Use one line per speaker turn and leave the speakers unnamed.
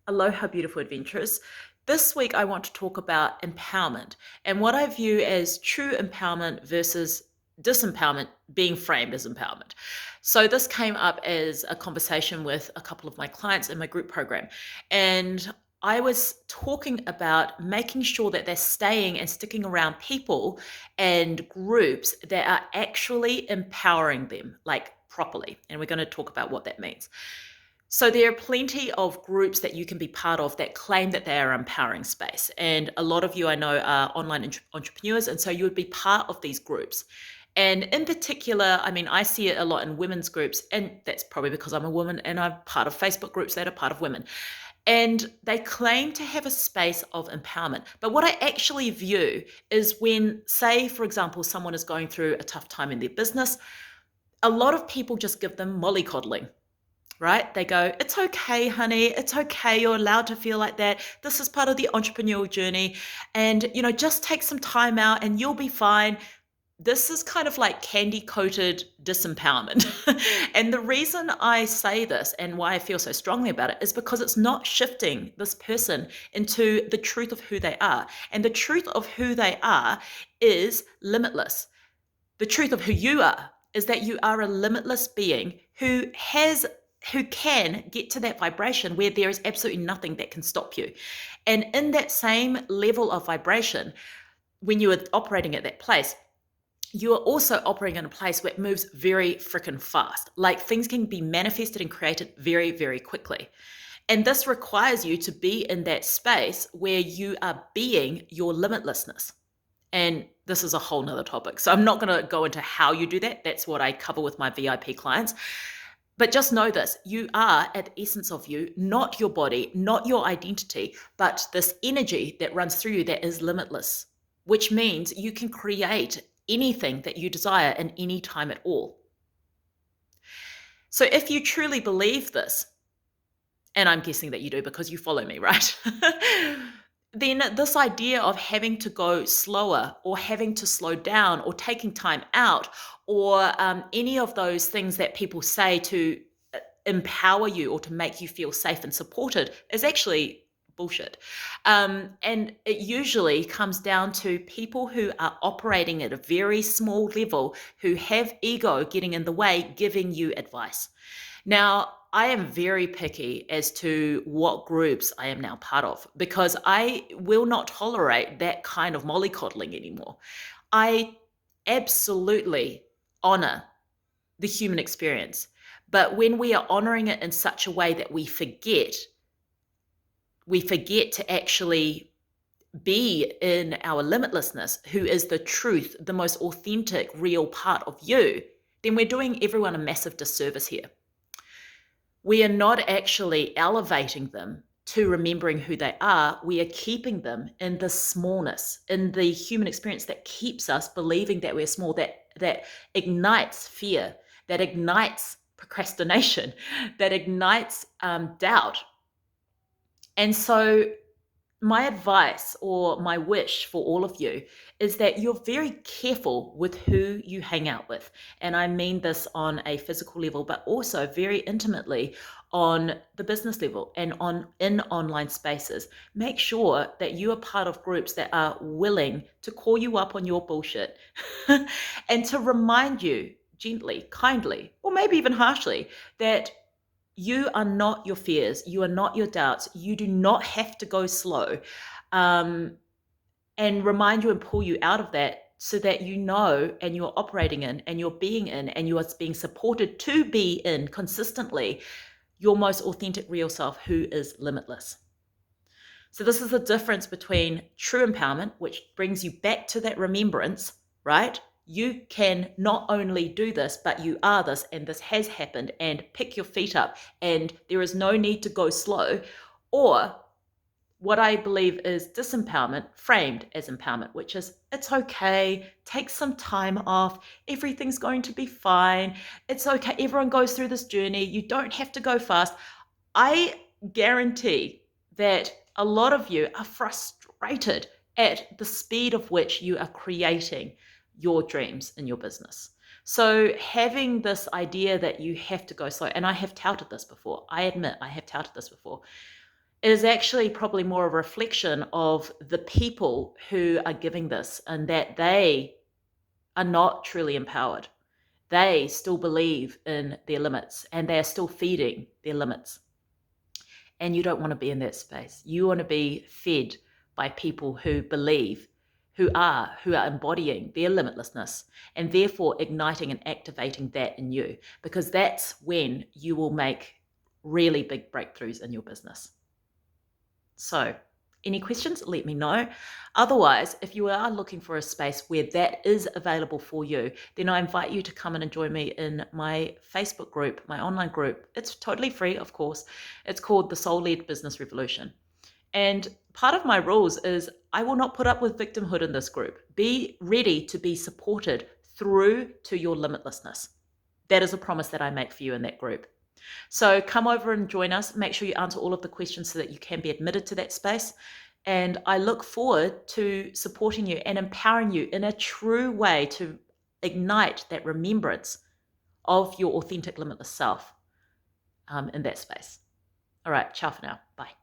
Aloha, beautiful adventurers. This week, I want to talk about empowerment and what I view as true empowerment versus disempowerment being framed as empowerment. So, this came up as a conversation with a couple of my clients in my group program. And I was talking about making sure that they're staying and sticking around people and groups that are actually empowering them, like properly. And we're going to talk about what that means. So there are plenty of groups that you can be part of that claim that they are empowering space. And a lot of you I know are online entrepreneurs. And so you would be part of these groups. And in particular, I mean, I see it a lot in women's groups. And that's probably because I'm a woman and I'm part of Facebook groups that are part of women. And they claim to have a space of empowerment. But what I actually view is when, say, for example, someone is going through a tough time in their business, a lot of people just give them mollycoddling, right? They go, it's okay, honey. It's okay. You're allowed to feel like that. This is part of the entrepreneurial journey. And, just take some time out and you'll be fine. This is kind of like candy coated disempowerment. And the reason I say this and why I feel so strongly about it is because it's not shifting this person into the truth of who they are. And the truth of who they are is limitless. The truth of who you are is that you are a limitless being who can get to that vibration where there is absolutely nothing that can stop you. And in that same level of vibration, when you are operating at that place, you are also operating in a place where it moves very freaking fast. Like things can be manifested and created very, very quickly. And this requires you to be in that space where you are being your limitlessness. And this is a whole nother topic. So I'm not going to go into how you do that. That's what I cover with my VIP clients. But just know this, you are at the essence of you, not your body, not your identity, but this energy that runs through you that is limitless, which means you can create anything that you desire in any time at all. So if you truly believe this, and I'm guessing that you do because you follow me, right? Then this idea of having to go slower or having to slow down or taking time out or any of those things that people say to empower you or to make you feel safe and supported is actually bullshit. And it usually comes down to people who are operating at a very small level, who have ego getting in the way, giving you advice. Now, I am very picky as to what groups I am now part of because I will not tolerate that kind of mollycoddling anymore. I absolutely honor the human experience. But when we are honoring it in such a way that we forget to actually be in our limitlessness, who is the truth, the most authentic, real part of you, then we're doing everyone a massive disservice here. We are not actually elevating them to remembering who they are. We are keeping them in the smallness, in the human experience that keeps us believing that we're small, that ignites fear, that ignites procrastination, that ignites doubt. And so my advice or my wish for all of you is that you're very careful with who you hang out with. And I mean this on a physical level, but also very intimately on the business level and in online spaces. Make sure that you are part of groups that are willing to call you up on your bullshit and to remind you gently, kindly, or maybe even harshly that you are not your fears. You are not your doubts. You do not have to go slow. And remind you and pull you out of that so that you know and you're operating in and you're being in and you are being supported to be in consistently your most authentic real self who is limitless. So this is the difference between true empowerment, which brings you back to that remembrance, right? You can not only do this, but you are this, and this has happened, and pick your feet up, and there is no need to go slow. Or what I believe is disempowerment framed as empowerment, which is it's okay, take some time off, everything's going to be fine, it's okay, everyone goes through this journey, you don't have to go fast. I guarantee that a lot of you are frustrated at the speed of which you are creating your dreams in your business. So having this idea that you have to go slow, and I have touted this before, I admit I have touted this before. It is actually probably more a reflection of the people who are giving this, and that they are not truly empowered. They still believe in their limits and they are still feeding their limits. And you don't want to be in that space. You want to be fed by people who believe, who are embodying their limitlessness and therefore igniting and activating that in you, because that's when you will make really big breakthroughs in your business. So, any questions, let me know. Otherwise, if you are looking for a space where that is available for you, then I invite you to come in and join me in my Facebook group, my online group. It's totally free, of course. It's called the Soul-Led Business Revolution. And part of my rules is I will not put up with victimhood in this group. Be ready to be supported through to your limitlessness. That is a promise that I make for you in that group. So come over and join us. Make sure you answer all of the questions so that you can be admitted to that space. And I look forward to supporting you and empowering you in a true way to ignite that remembrance of your authentic limitless self in that space. All right, ciao for now. Bye.